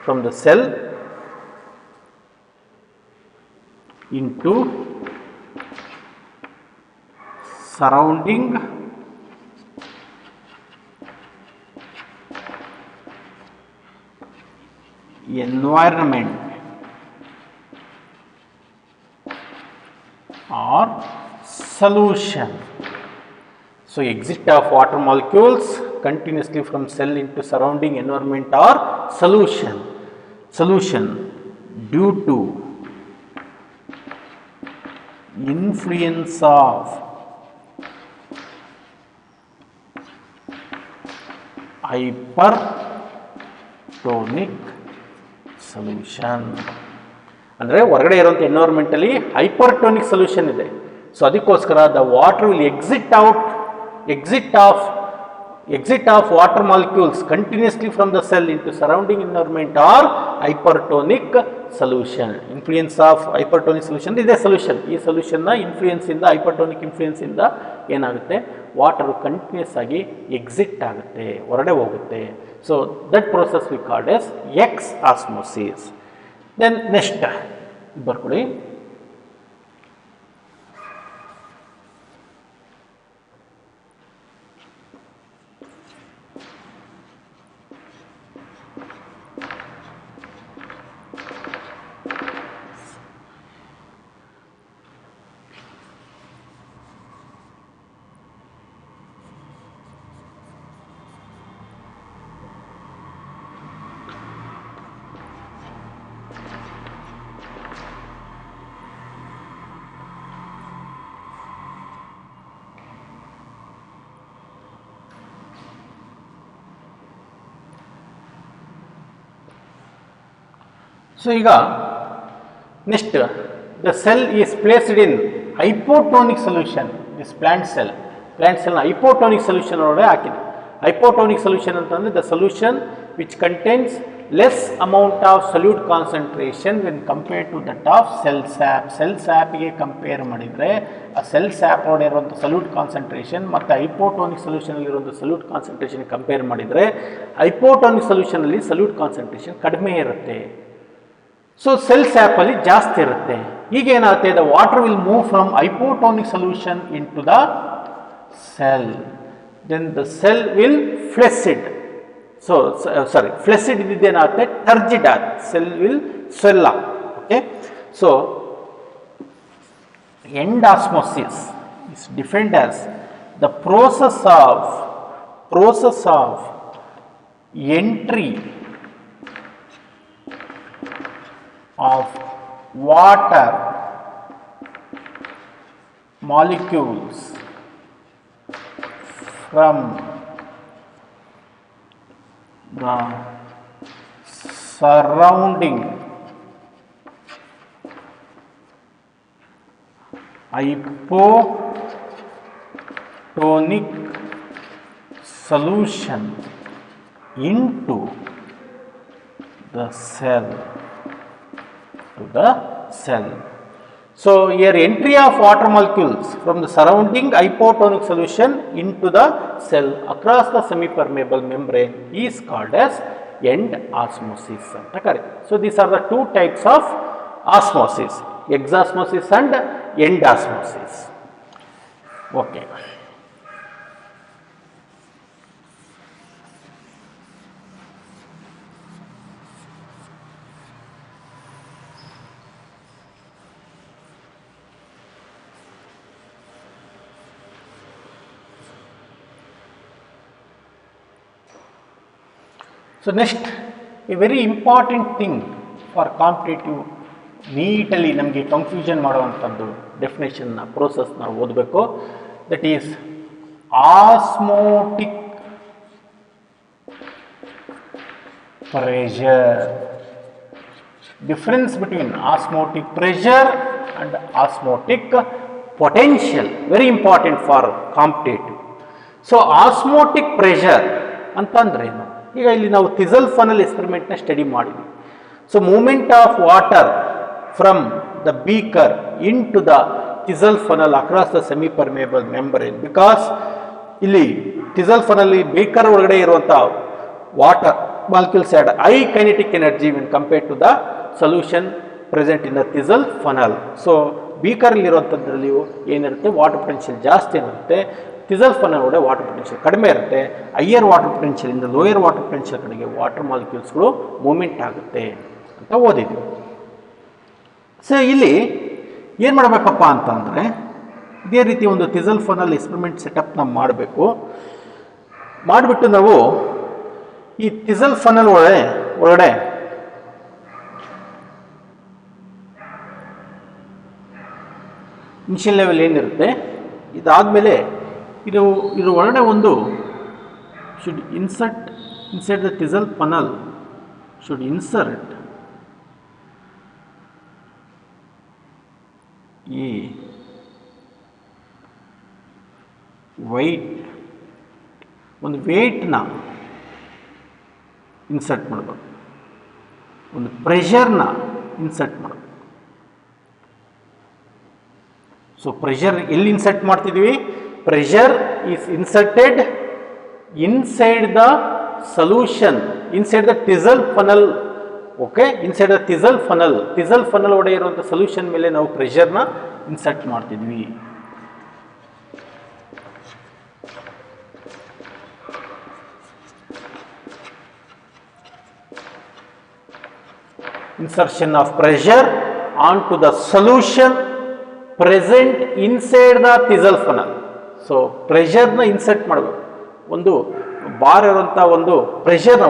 from the cell into surrounding environment or solution. So exit of water molecules continuously from cell into surrounding environment or solution. Solution due to influence of hypertonic solution. ಅಂದರೆ ಹೊರಗಡೆ ಇರುವಂಥ environmentally ಹೈಪರ್ಟೋನಿಕ್ solution ಇದೆ. So ಅದಕ್ಕೋಸ್ಕರ the water will exit of water molecules continuously from the cell into surrounding environment or hypertonic solution. Influence of hypertonic solution is a solution. ಈ ಸೊಲ್ಯೂಷನ್ನ influence ಇಂದ ಹೈಪರ್ಟೋನಿಕ್ influence ಇಂದ ಏನಾಗುತ್ತೆ, water continuous ಆಗಿ exit ಆಗುತ್ತೆ, ಹೊರಡೆ ಹೋಗುತ್ತೆ. So that process we called as exosmosis. Then next ಬರ್ಕೊಳ್ಳಿ. So ಈಗ next the cell is placed in hypotonic solution. This plant cell hypotonic solution ಒಳಗಡೆ ಹಾಕಿದೆ. hypotonic solution ಅಂತಂದ್ರೆ the solution which contains less amount of solute concentration when compared to that of cell sap. cell sap ಗೆ compare ಮಾಡಿದರೆ ಆ cell sap ಒಳಗಡೆ ಇರುವಂಥ solute concentration ಮತ್ತು hypotonic solution ಅಲ್ಲಿ ಇರುವಂಥ solute concentration ಕಂಪೇರ್ ಮಾಡಿದರೆ hypotonic solution ಅಲ್ಲಿ solute concentration ಕಡಿಮೆ ಇರುತ್ತೆ. ಸೊ ಸೆಲ್ ಸ್ಯಾಪ್ ಅಲ್ಲಿ ಜಾಸ್ತಿ ಇರುತ್ತೆ. ಈಗ ಏನಾಗುತ್ತೆ, the water will move from hypotonic solution into the cell. Then the cell will flaccid. So sorry flaccid ಇದ್ದೇನಾಗುತ್ತೆ, ಟರ್ಜಿಡ್ ಆಗುತ್ತೆ. Cell will swell up. Okay. So endosmosis is defined as the process of entry of water molecules from the surrounding hypotonic solution into the cell. So here entry of water molecules from the surrounding hypotonic solution into the cell across the semi-permeable membrane is called as end osmosis. So these are the two types of osmosis, exosmosis and end osmosis. Okay. So next, a very important thing for competitive, ನೀಟಲ್ಲಿ ನಮಗೆ confusion ಮಾಡುವಂಥದ್ದು ಡೆಫಿನೇಷನ್ನ ಪ್ರೋಸೆಸ್ನ ಓದಬೇಕು. That is osmotic pressure. Difference between osmotic pressure and osmotic potential, very important for competitive. So osmotic pressure ಅಂತಂದ್ರೇನು? ಈಗ ಇಲ್ಲಿ ನಾವು ಥಿಸಲ್ ಫನಲ್ ಎಕ್ಸ್ಪೆರಿಮೆಂಟ್ನ ಸ್ಟಡಿ ಮಾಡಿದ್ವಿ. So moment of water from the beaker into the thistle funnel across the semi permeable membrane. Because ಇಲ್ಲಿ thistle ಫನಲ್ಲಿ beaker ಒಳಗಡೆ ಇರುವಂಥ water molecules had high kinetic energy when compared to the solution present in the Thissell funnel. So ಬೀಕರಲ್ಲಿರುವಂಥದ್ರಲ್ಲಿಯೂ ಏನಿರುತ್ತೆ water potential ಜಾಸ್ತಿ ಇರುತ್ತೆ, thistle funnel ಒಳಗಡೆ water potential ಕಡಿಮೆ ಇರುತ್ತೆ. ಹೈಯರ್ ವಾಟರ್ ಪೊಟೆನ್ಷಿಯಲಿಂದ ಲೋಯರ್ ವಾಟರ್ ಪೊಟೆನ್ಷಿಯಲ್ ಕಡೆಗೆ ವಾಟರ್ ಮಾಲಿಕ್ಯೂಲ್ಸ್ಗಳು ಮೂವ್ಮೆಂಟ್ ಆಗುತ್ತೆ ಅಂತ ಓದಿದ್ವಿ. ಸೊ ಇಲ್ಲಿ ಏನು ಮಾಡಬೇಕಪ್ಪ ಅಂತಂದರೆ ಇದೇ ರೀತಿ ಒಂದು ಟಿಸಲ್ ಫನಲ್ ಎಕ್ಸ್ಪೆರಿಮೆಂಟ್ ಸೆಟಪ್ನ ಮಾಡಬೇಕು. ಮಾಡಿಬಿಟ್ಟು ನಾವು ಈ ಟಿಸಲ್ ಫನಲ್ ಒಳಗಡೆ ಇನಿಷಿಯಲ್ ಲೆವೆಲ್ ಏನಿರುತ್ತೆ ಇದಾದಮೇಲೆ ಇದ್ರ ಒಳಗಡೆ ಒಂದು should insert the thistle funnel should insert ಈ ಒಂದು ವೇಟ್ನ ಇನ್ಸರ್ಟ್ ಮಾಡಬೇಕು, ಒಂದು ಪ್ರೆಷರ್ನ ಇನ್ಸರ್ಟ್ ಮಾಡಬೇಕು. ಸೊ ಪ್ರೆಷರ್ ಎಲ್ಲಿ ಇನ್ಸರ್ಟ್ ಮಾಡ್ತಿದ್ವಿ? Pressure is inserted inside the solution, inside the thistle funnel. Okay, inside the thistle funnel ಒಳಗೆ ಇರುವಂಥ ಸೊಲ್ಯೂಷನ್ ಮೇಲೆ ನಾವು ಪ್ರೆಷರ್ನ ಇನ್ಸರ್ಟ್ ಮಾಡ್ತಿದ್ವಿ. Insertion of pressure onto the solution present inside the Tisel funnel. So ಪ್ರೆಷರ್ನ insert ಮಾಡಬೇಕು. ಒಂದು ಬಾರ್ ಇರುವಂಥ ಒಂದು ಪ್ರೆಷರ್ನ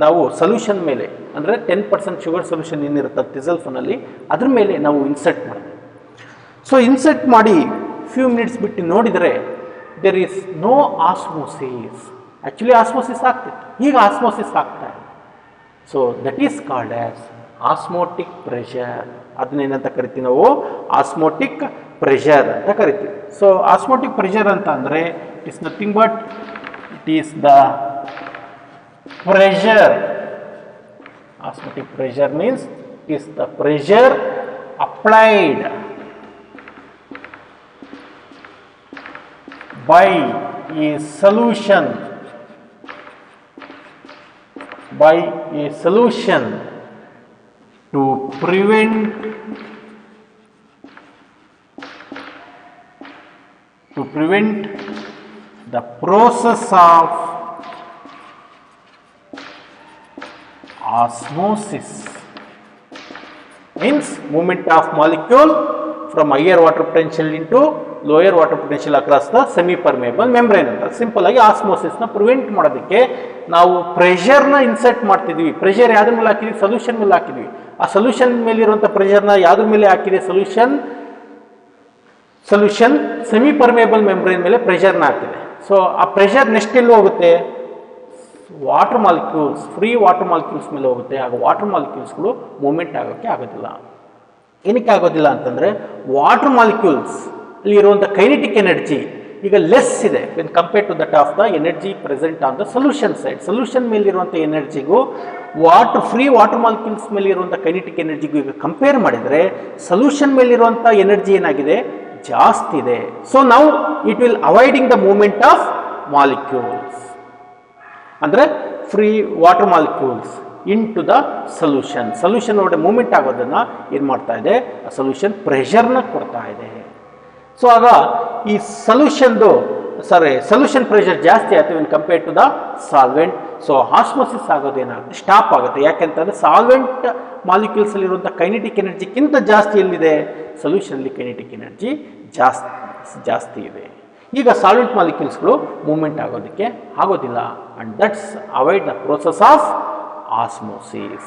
ನಾವು ಸೊಲ್ಯೂಷನ್ ಮೇಲೆ, ಅಂದರೆ 10% ಶುಗರ್ ಸೊಲ್ಯೂಷನ್ ಏನಿರುತ್ತೆ ಟಿಸಲ್ ಫನಲ್ಲಿ, ಅದ್ರ ಮೇಲೆ ನಾವು ಇನ್ಸರ್ಟ್ ಮಾಡಬೇಕು. ಸೊ ಇನ್ಸರ್ಟ್ ಮಾಡಿ ಫ್ಯೂ ಮಿನಿಟ್ಸ್ ಬಿಟ್ಟು ನೋಡಿದರೆ there is no osmosis. Actually osmosis ಆಗ್ತಿತ್ತು, ಈಗ ಆಸ್ಮೋಸಿಸ್ ಆಗ್ತಾ ಇದೆ. So that is called as osmotic pressure. ಅದನ್ನೇನಂತ ಕರಿತೀವಿ ನಾವು? ಆಸ್ಮೋಟಿಕ್ ಪ್ರೆಷರ್ ಅಂತ ಕರಿತೀವಿ. ಸೊ ಆಸ್ಮೋಟಿಕ್ ಪ್ರೆಷರ್ ಅಂತ ಅಂದರೆ it is nothing but it is the pressure. Osmotic pressure means it is the pressure applied by a solution to prevent the process of osmosis. Means movement of molecule from higher water potential into lower water potential across the semi permeable membrane ಅಂತ. Simple ಆಗಿ ಆಸ್ಮೋಸಿಸ್ನ prevent ಮಾಡೋದಕ್ಕೆ ನಾವು ಪ್ರೆಷರ್ನ insert ಮಾಡ್ತಿದ್ವಿ. Pressure ಯಾವ್ದ್ರ ಮೇಲೆ ಹಾಕಿದ್ವಿ? ಸೊಲ್ಯೂಷನ್ ಮೇಲೆ ಹಾಕಿದ್ವಿ. ಆ ಸೊಲ್ಯೂಷನ್ ಮೇಲೆ ಇರುವಂಥ ಪ್ರೆಷರ್ನ ಯಾವ್ದ್ರ ಮೇಲೆ ಹಾಕಿದೆ? ಸೊಲ್ಯೂಷನ್ ಸೆಮಿ ಪರ್ಮೇಬಲ್ ಮೆಂಬ್ರೇನ್ ಮೇಲೆ ಪ್ರೆಷರ್ನ ಹಾಕಿದೆ. ಸೊ ಆ ಪ್ರೆಷರ್ ನೆಕ್ಸ್ಟ್ ಎಲ್ಲಿ ಹೋಗುತ್ತೆ? Water molecules, free water molecules ಮೇಲೆ ಹೋಗುತ್ತೆ. ಆಗ ವಾಟರ್ ಮಾಲಿಕ್ಯೂಲ್ಸ್ಗಳು ಮೂವ್ಮೆಂಟ್ ಆಗೋಕ್ಕೆ ಆಗೋದಿಲ್ಲ. ಏನಕ್ಕೆ ಆಗೋದಿಲ್ಲ ಅಂತಂದರೆ ವಾಟರ್ ಮಾಲಿಕ್ಯೂಲ್ಸ್ ಅಲ್ಲಿ ಇರುವಂಥ ಕೈನೆಟಿಕ್ ಎನರ್ಜಿ ಈಗ ಲೆಸ್ ಇದೆ when compared to that of the energy present on the solution side. Solution ಮೇಲಿರುವಂಥ ಎನರ್ಜಿಗೂ ಫ್ರೀ ವಾಟರ್ ಮಾಲಿಕ್ಯೂಲ್ಸ್ ಮೇಲೆ ಇರುವಂಥ ಕೈನೆಟಿಕ್ ಎನರ್ಜಿಗೂ ಈಗ ಕಂಪೇರ್ ಮಾಡಿದರೆ ಸೊಲ್ಯೂಷನ್ ಮೇಲಿರುವಂಥ ಎನರ್ಜಿ ಏನಾಗಿದೆ? ಜಾಸ್ತಿ ಇದೆ. ಸೊ ನಾವು it will avoiding the movement of molecules, ಅಂದರೆ free water molecules into the solution ಒಳಗಡೆ ಮೂವ್ಮೆಂಟ್ ಆಗೋದನ್ನು ಏನು ಮಾಡ್ತಾ ಇದೆ? ಆ ಸೊಲ್ಯೂಷನ್ ಪ್ರೆಷರ್ನ ಕೊಡ್ತಾ ಇದೆ. ಸೊ ಆಗ ಈ ಸೊಲ್ಯೂಷನ್ ಪ್ರೆಷರ್ ಜಾಸ್ತಿ ಆಗುತ್ತೆ when compare to the solvent. So osmosis ಆಗೋದೇನಾಗುತ್ತೆ? ಸ್ಟಾಪ್ ಆಗುತ್ತೆ. ಯಾಕೆಂತಂದರೆ ಸಾಲ್ವೆಂಟ್ ಮಾಲಿಕ್ಯೂಲ್ಸಲ್ಲಿರುವಂಥ ಕೈನೆಟಿಕ್ ಎನರ್ಜಿಗಿಂತ ಜಾಸ್ತಿ ಎಲ್ಲಿದೆ? ಸೊಲ್ಯೂಷನಲ್ಲಿ ಕೈನೆಟಿಕ್ ಎನರ್ಜಿ ಜಾಸ್ತಿ ಇದೆ. ಈಗ ಸಾಲ್ವೆಂಟ್ ಮಾಲಿಕ್ಯೂಲ್ಸ್ಗಳು ಮೂವ್ಮೆಂಟ್ ಆಗೋದಕ್ಕೆ ಆಗೋದಿಲ್ಲ. And that's avoid the process of osmosis,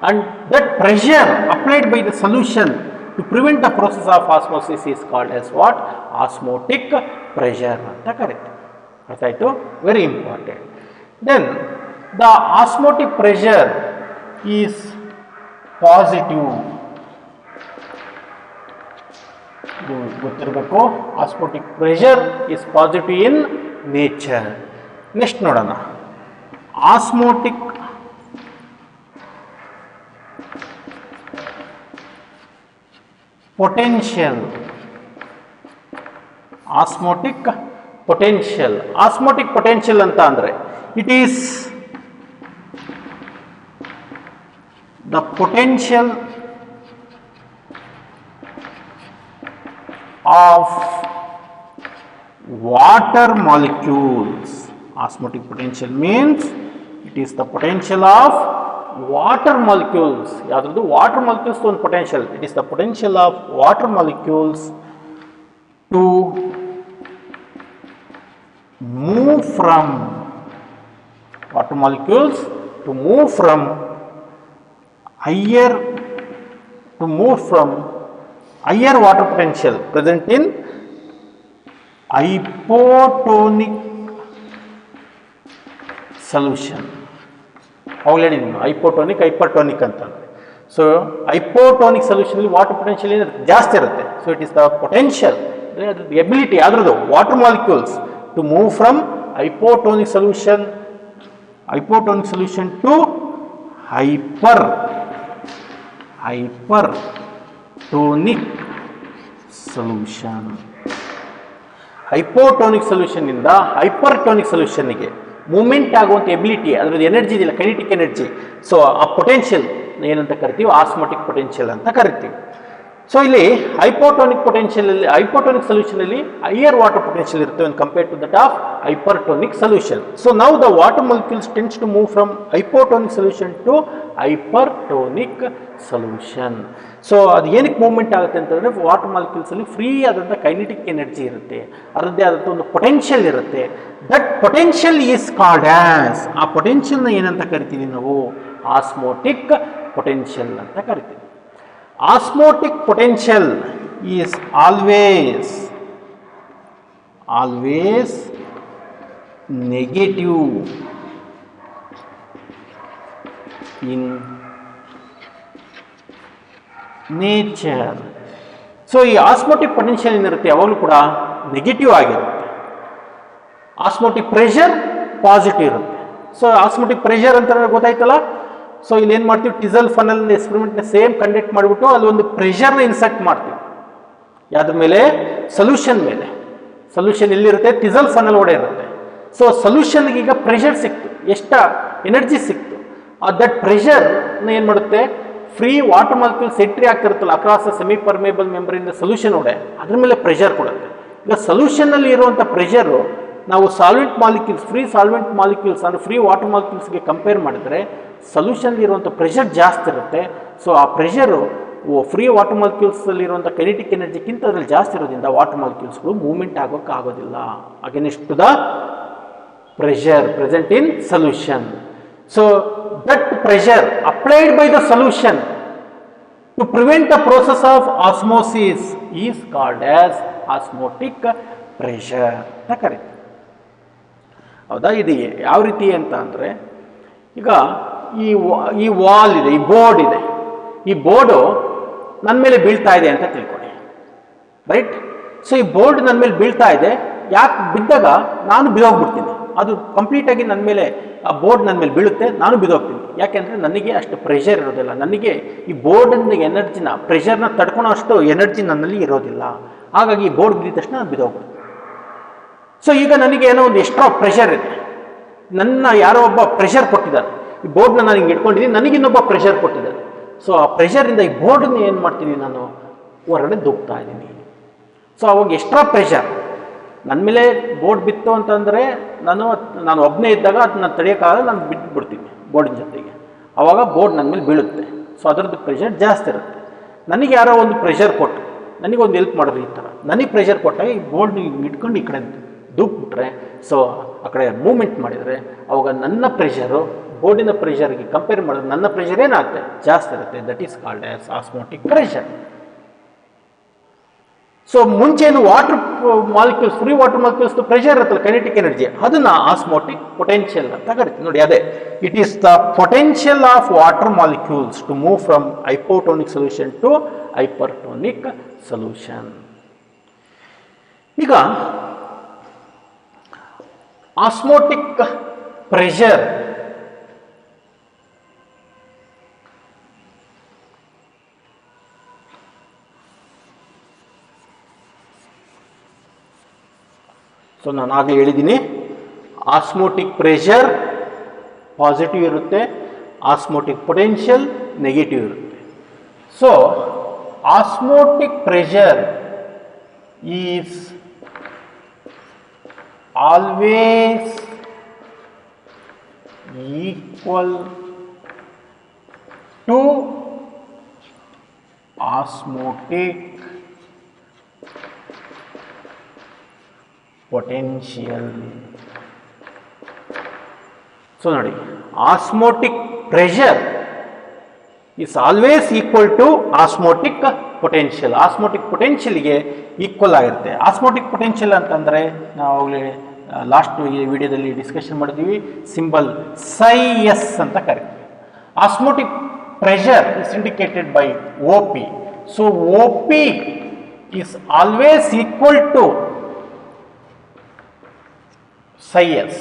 and that pressure applied by the solution to prevent the process of osmosis is called as what? Osmotic pressure anta karitare. Artha aaytu? Very important. Then the osmotic pressure is positive. ಇದು ಗೊತ್ತಿರಬೇಕು. osmotic pressure is positive in nature. Next ನೋಡೋಣ. osmotic potential. Osmotic potential ಅಂತ ಅಂದ್ರೆ it is the potential of water molecules. Osmotic potential means it is the potential of water molecules. ಯಾವ್ದು water molecules ಒಂದು potential. It is the potential of water molecules to move from water molecules to move from higher water potential present in hypotonic solution. ಅವಾಗಲೇ ಹೇಳಿದ್ದೀನಿ hypotonic hypertonic ಅಂತಂದರೆ. So hypotonic ಸೊಲ್ಯೂಷನಲ್ಲಿ water potential ಏನಿರುತ್ತೆ ಜಾಸ್ತಿ ಇರುತ್ತೆ. So it is the potential ಅಂದರೆ ಅದ್ರದ್ದು ability ಯಾವ್ದು water molecules to move from hypotonic solution to hypertonic solution. Hypotonic solution ಇಂದ ಹೈಪರ್ಟೋನಿಕ್ ಸೊಲ್ಯೂಷನ್ಗೆ ಮೂವ್ಮೆಂಟ್ ಆಗುವಂಥ ಎಬಿಲಿಟಿ, ಅದರದ್ದು ಎನರ್ಜಿ ಇದೆಯಲ್ಲ ಕೈನೆಟಿಕ್ ಎನರ್ಜಿ, ಸೊ ಆ ಪೊಟೆನ್ಷಿಯಲ್ ಏನಂತ ಕರಿತೀವಿ ಆಸ್ಮೋಟಿಕ್ ಪೊಟೆನ್ಷಿಯಲ್ ಅಂತ ಕರಿತೀವಿ. ಸೊ ಇಲ್ಲಿ ಹೈಪೋಟೋನಿಕ್ ಸೊಲ್ಯೂಷನ್ ಅಲ್ಲಿ ಹೈಯರ್ ವಾಟರ್ ಪೊಟೆನ್ಷಿಯಲ್ ಇರುತ್ತೆ when compared to that of hypertonic solution. So now the water molecules tends to move from hypotonic solution to hypertonic solution. So ಅದು ಏನಕ್ಕೆ movement ಆಗುತ್ತೆ ಅಂತಂದರೆ water molecules ಅಲ್ಲಿ free ಆದಂಥ kinetic energy ಇರುತ್ತೆ, ಅದರದ್ದೇ ಆದಂಥ ಒಂದು ಪೊಟೆನ್ಷಿಯಲ್ ಇರುತ್ತೆ. That potential is called as, ಆ ಪೊಟೆನ್ಷಿಯಲ್ನ ಏನಂತ ಕರಿತೀವಿ ನಾವು ಆಸ್ಮೋಟಿಕ್ ಪೊಟೆನ್ಷಿಯಲ್ ಅಂತ ಕರಿತೀವಿ. Osmotic potential is always negative in nature. So ಈ ಆಸ್ಮೋಟಿಕ್ ಪೊಟೆನ್ಷಿಯಲ್ ಏನಿರುತ್ತೆ ಯಾವಾಗಲೂ ಕೂಡ ನೆಗೆಟಿವ್ ಆಗಿರುತ್ತೆ. ಆಸ್ಮೋಟಿಕ್ ಪ್ರೆಷರ್ ಪಾಸಿಟಿವ್ ಇರುತ್ತೆ. ಸೊ ಆಸ್ಮೋಟಿಕ್ ಪ್ರೆಷರ್ ಅಂತ ಗೊತ್ತಾಯ್ತಲ್ಲ. ಸೊ ಇಲ್ಲಿ ಏನು ಮಾಡ್ತೀವಿ, ಟಿಸಲ್ ಫನಲ್ ಎಕ್ಸ್ಪೆರಿಮೆಂಟ್ನ ಸೇಮ್ ಕಂಡಕ್ಟ್ ಮಾಡಿಬಿಟ್ಟು ಅಲ್ಲಿ ಒಂದು ಪ್ರೆಷರ್ನ ಇನ್ಸರ್ಟ್ ಮಾಡ್ತೀವಿ. ಯಾವ್ದ್ರ ಮೇಲೆ? ಸೊಲ್ಯೂಷನ್ ಮೇಲೆ. ಸೊಲ್ಯೂಷನ್ ಎಲ್ಲಿರುತ್ತೆ? ಟಿಸಲ್ ಫನಲ್ ಒಡೆ ಇರುತ್ತೆ. ಸೊ ಸೊಲ್ಯೂಷನ್ಗೆ ಈಗ ಪ್ರೆಷರ್ ಸಿಕ್ತು, ಎಷ್ಟು ಎನರ್ಜಿ ಸಿಕ್ತು, ದಟ್ ಪ್ರೆಷರ್ನ ಏನು ಮಾಡುತ್ತೆ, ಫ್ರೀ ವಾಟರ್ ಮಾಲಿಕ್ಯೂಲ್ಸ್ ಎಂಟ್ರಿ ಆಗ್ತಿರುತ್ತಲ್ಲ across semi permeable membrane solution ಒಡೆ, ಅದ್ರ ಮೇಲೆ ಪ್ರೆಷರ್ ಕೊಡುತ್ತೆ. ಈಗ ಸೊಲ್ಯೂಷನ್ನಲ್ಲಿ ಇರುವಂಥ ಪ್ರೆಷರು ನಾವು solvent molecules, free solvent molecules ಅಂದರೆ ಫ್ರೀ ವಾಟರ್ ಮಾಲಿಕ್ಯೂಲ್ಸ್ಗೆ ಕಂಪೇರ್ ಮಾಡಿದ್ರೆ ಸೊಲ್ಯೂಷನ್ ಇರುವಂಥ ಪ್ರೆಷರ್ ಜಾಸ್ತಿ ಇರುತ್ತೆ. ಸೊ ಆ ಪ್ರೆಷರು ಫ್ರೀ ವಾಟರ್ ಮಾಲಿಕ್ಯೂಲ್ಸಲ್ಲಿರುವಂಥ ಕೈನೆಟಿಕ್ ಎನರ್ಜಿಗಿಂತ ಅದರಲ್ಲಿ ಜಾಸ್ತಿ ಇರೋದ್ರಿಂದ ವಾಟರ್ ಮಾಲಿಕ್ಯೂಲ್ಸ್ಗಳು ಮೂವ್ಮೆಂಟ್ ಆಗೋಕ್ಕಾಗೋದಿಲ್ಲ against to the pressure present in solution. So that pressure applied by the solution to prevent the process of osmosis is called as osmotic pressure ಅಂತ ಕರೀತೀವಿ. ಹೌದಾ? ಇದು ಯಾವ ರೀತಿ ಅಂತ ಅಂದರೆ, ಈಗ ಈ ವಾಲ್ ಇದೆ, ಈ ಬೋರ್ಡ್ ಇದೆ, ಈ ಬೋರ್ಡು ನನ್ನ ಮೇಲೆ ಬೀಳ್ತಾ ಇದೆ ಅಂತ ತಿಳ್ಕೊಳ್ಳಿ, ರೈಟ್? ಸೊ ಈ ಬೋರ್ಡ್ ನನ್ನ ಮೇಲೆ ಬೀಳ್ತಾ ಇದೆ, ಯಾಕೆ ಬಿದ್ದಾಗ ನಾನು ಬಿದ್ದೋಗ್ಬಿಡ್ತೀನಿ, ಅದು ಕಂಪ್ಲೀಟಾಗಿ ನನ್ನ ಮೇಲೆ ಆ ಬೋರ್ಡ್ ನನ್ನ ಮೇಲೆ ಬೀಳುತ್ತೆ, ನಾನು ಬಿದ್ದೋಗ್ತೀನಿ. ಯಾಕೆಂದರೆ ನನಗೆ ಅಷ್ಟು ಪ್ರೆಷರ್ ಇರೋದಿಲ್ಲ, ನನಗೆ ಈ ಬೋರ್ಡಿನ ಎನರ್ಜಿನ ಪ್ರೆಷರ್ನ ತಡ್ಕೊಳೋ ಅಷ್ಟು ಎನರ್ಜಿ ನನ್ನಲ್ಲಿ ಇರೋದಿಲ್ಲ. ಹಾಗಾಗಿ ಈ ಬೋರ್ಡ್ ಬಿದ್ದ ತಕ್ಷಣ ನಾನು ಬಿದ್ದೋಗ್ಬಿಡ್ತೀನಿ. ಸೊ ಈಗ ನನಗೆ ಏನೋ ಒಂದು ಎಕ್ಸ್ಟ್ರಾ ಪ್ರೆಷರ್ ಇದೆ, ನನ್ನ ಯಾರೋ ಒಬ್ಬ ಪ್ರೆಷರ್ ಕೊಟ್ಟಿದ್ದಾನೆ, ಈ ಬೋರ್ಡ್ನ ನಾನು ಹಿಂಗೆ ಇಟ್ಕೊಂಡಿದ್ದೀನಿ, ನನಗಿನ್ನೊಬ್ಬ ಪ್ರೆಷರ್ ಕೊಟ್ಟಿದ್ದಾನೆ. ಸೊ ಆ ಪ್ರೆಷರಿಂದ ಈ ಬೋರ್ಡನ್ನ ಏನು ಮಾಡ್ತೀನಿ, ನಾನು ಹೊರಗಡೆ ದೂಕ್ತಾ ಇದ್ದೀನಿ. ಸೊ ಅವಾಗ ಎಕ್ಸ್ಟ್ರಾ ಪ್ರೆಷರ್ ನನ್ನ ಮೇಲೆ ಬೋರ್ಡ್ ಬಿತ್ತು ಅಂತಂದರೆ ನಾನು ಒಬ್ಬನೇ ಇದ್ದಾಗ ಅದನ್ನ ತಡೆಯೋಕ್ಕಾಗಲ್ಲ, ನಾನು ಬಿಟ್ಬಿಡ್ತೀನಿ ಬೋರ್ಡಿನ ಜೊತೆಗೆ. ಆವಾಗ ಬೋರ್ಡ್ ನನ್ನ ಮೇಲೆ ಬೀಳುತ್ತೆ. ಸೊ ಅದರದ್ದು ಪ್ರೆಷರ್ ಜಾಸ್ತಿ ಇರುತ್ತೆ. ನನಗೆ ಯಾರೋ ಒಂದು ಪ್ರೆಷರ್ ಕೊಟ್ಟು ನನಗೊಂದು ಹೆಲ್ಪ್ ಮಾಡಿದ್ರು, ಈ ಥರ ನನಗೆ ಪ್ರೆಷರ್ ಕೊಟ್ಟಾಗ ಈ ಬೋರ್ಡ್ನ ಇಟ್ಕೊಂಡು ಈ ಕಡೆ ದೂಕ್ಬಿಟ್ರೆ, ಸೊ ಆ ಕಡೆ ಮೂವ್ಮೆಂಟ್ ಮಾಡಿದರೆ ಅವಾಗ ನನ್ನ ಪ್ರೆಷರು ಬೋರ್ಡಿನ ಪ್ರೆಷರ್ಗೆ ಕಂಪೇರ್ ಮಾಡಿದ್ರೆ ನನ್ನ ಪ್ರೆಷರ್ ಏನಾಗುತ್ತೆ, ಜಾಸ್ತಿ ಇರುತ್ತೆ. That is called as osmotic pressure. So ಮುಂಚೆನು water molecules, free water molecules pressure ಇರುತ್ತಲ್ಲ ಕೈನೆಟಿಕ್ ಎನರ್ಜಿ, ಅದನ್ನ ಆಸ್ಮೋಟಿಕ್ ಪೊಟೆನ್ಷಿಯಲ್ ಅಂತ ಕರಿತೀವಿ. ನೋಡಿ ಅದೇ, it is the potential of water molecules to move from hypotonic solution to hypertonic solution. ಈಗ osmotic pressure so ನಾನು ಆಗಲೇ ಹೇಳಿದ್ದೀನಿ, ಆಸ್ಮೋಟಿಕ್ ಪ್ರೆಷರ್ ಪಾಸಿಟಿವ್ ಇರುತ್ತೆ, ಆಸ್ಮೋಟಿಕ್ ಪೊಟೆನ್ಷಿಯಲ್ ನೆಗೆಟಿವ್ ಇರುತ್ತೆ. So osmotic pressure is always equal to osmotic potential. So ನೋಡಿ, osmotic pressure is always equal to osmotic potential. osmotic potential ಗೆ equal ಆಗಿರುತ್ತೆ. osmotic potential ಅಂತಂದ್ರೆ ನಾವು ಲಾಸ್ಟ್ ವಿಡಿಯೋದಲ್ಲಿ ಡಿಸ್ಕಷನ್ ಮಾಡಿದ್ವಿ, symbol psi s ಅಂತ ಕರಿತೀವಿ. osmotic pressure is indicated by OP. So OP is always equal to psi s.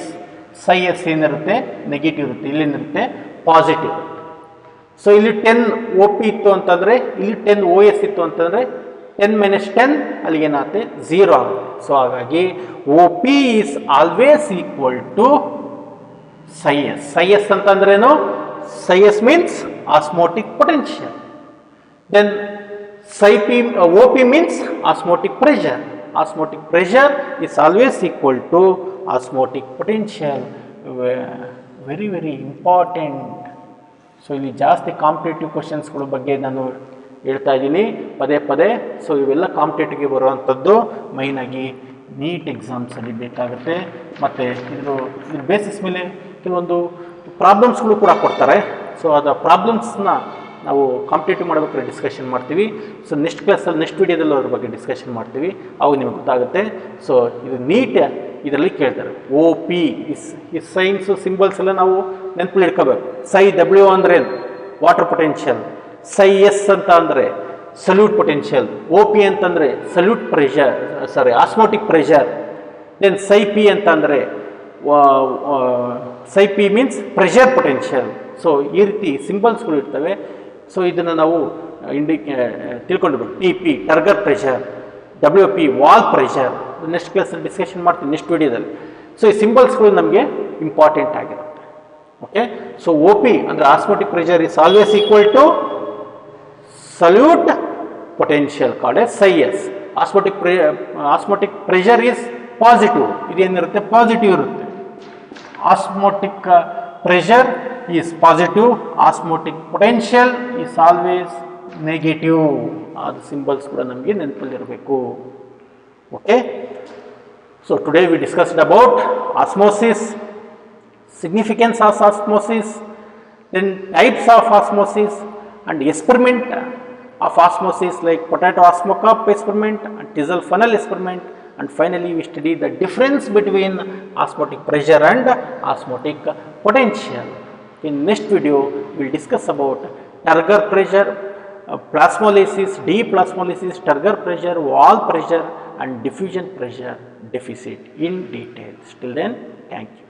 psi s ಏನಿರುತ್ತೆ, negative ಇರುತ್ತೆ, ಇಲ್ಲೇನಿರುತ್ತೆ ಪಾಸಿಟಿವ್. ಸೊ ಇಲ್ಲಿ 10 OP ಇತ್ತು ಅಂತಂದ್ರೆ, ಇಲ್ಲಿ 10 OS ಇತ್ತು ಅಂತಂದ್ರೆ 10 - 10 ಅಲ್ಲಿಗೆ ಏನಾಗುತ್ತೆ 0 ಆಗುತ್ತೆ. ಸೊ ಹಾಗಾಗಿ OP is always equal to psi s. psi s ಅಂತಂದ್ರೇನು? psi s means osmotic potential. Then OP means osmotic pressure. Osmotic pressure is always equal to osmotic potential. Very very important. So ಇಲ್ಲಿ ಜಾಸ್ತಿ competitive ಕ್ವಶನ್ಸ್ಗಳ ಬಗ್ಗೆ ನಾನು ಹೇಳ್ತಾ ಇದ್ದೀನಿ ಪದೇ ಪದೇ. So ಇವೆಲ್ಲ ಕಾಂಪಿಟೇಟಿವ್ಗೆ ಬರುವಂಥದ್ದು ಮೈನಾಗಿ ನೀಟ್ ಎಕ್ಸಾಮ್ಸಲ್ಲಿ ಬೇಕಾಗುತ್ತೆ. ಮತ್ತು ಇದ್ರ ಬೇಸಿಸ್ ಮೇಲೆ ಕೆಲವೊಂದು ಪ್ರಾಬ್ಲಮ್ಸ್ಗಳು ಕೂಡ ಕೊಡ್ತಾರೆ. ಸೊ ಅದು ಪ್ರಾಬ್ಲಮ್ಸ್ನ ನಾವು ಕಾಂಪಿಟೇಟಿವ್ ಮಾಡಬೇಕಾದ್ರೆ ಡಿಸ್ಕಷನ್ ಮಾಡ್ತೀವಿ. ಸೊ ನೆಕ್ಸ್ಟ್ ಕ್ಲಾಸಲ್ಲಿ, ನೆಕ್ಸ್ಟ್ ವಿಡಿಯೋದಲ್ಲಿ ಅದ್ರ ಬಗ್ಗೆ ಡಿಸ್ಕಷನ್ ಮಾಡ್ತೀವಿ, ಅವಾಗ ನಿಮಗೆ ಗೊತ್ತಾಗುತ್ತೆ. ಸೊ ಇದು ನೀಟ್ ಇದರಲ್ಲಿ ಕೇಳ್ತಾರೆ. OP ಈ ಸೈನ್ಸು ಸಿಂಬಲ್ಸ್ ಎಲ್ಲ ನಾವು ನೆನಪಲ್ಲಿ ಇಟ್ಕೋಬೇಕು. psi W ಅಂದರೆ ವಾಟರ್ ಪೊಟೆನ್ಷಿಯಲ್, psi s ಅಂತ ಅಂದರೆ ಸಲ್ಯೂಟ್ ಪೊಟೆನ್ಷಿಯಲ್, OP ಅಂತಂದರೆ solute pressure, osmotic pressure. Then psi P ಅಂತ ಅಂದರೆ psi P means pressure potential. So ಈ ರೀತಿ ಸಿಂಬಲ್ಸ್ಗಳು ಇರ್ತವೆ. ಸೊ ಇದನ್ನು ನಾವು ತಿಳ್ಕೊಂಡಿರ್ಬೇಕು. TP turgor pressure, WP wall pressure. Next ಕ್ಲಾಸಲ್ಲಿ ಡಿಸ್ಕಷನ್ ಮಾಡ್ತೀನಿ, ನೆಕ್ಸ್ಟ್ ವಿಡಿಯೋದಲ್ಲಿ. ಸೊ ಈ ಸಿಂಬಲ್ಸ್ಗಳು ನಮಗೆ ಇಂಪಾರ್ಟೆಂಟ್ ಆಗಿರುತ್ತೆ. ಓಕೆ, ಸೊ OP ಅಂದರೆ osmotic pressure is always equal to solute potential called as psi s. Osmotic pressure is positive. ಇದೇನಿರುತ್ತೆ, ಪಾಸಿಟಿವ್ ಇರುತ್ತೆ. Osmotic pressure is positive, osmotic potential is always negative. ಅದು symbols ಕೂಡ ನಮಗೆ ನೆನಪಲ್ಲಿರಬೇಕು. Okay, so today we discussed about osmosis, significance of osmosis, then types of osmosis and experiment of osmosis like potato osmocup experiment and Tizzel funnel experiment, and finally we study the difference between osmotic pressure and osmotic potential. In next video we will discuss about turgor pressure, plasmolysis, deplasmolysis, turgor pressure, wall pressure and diffusion pressure deficit in details. Till then, thank you.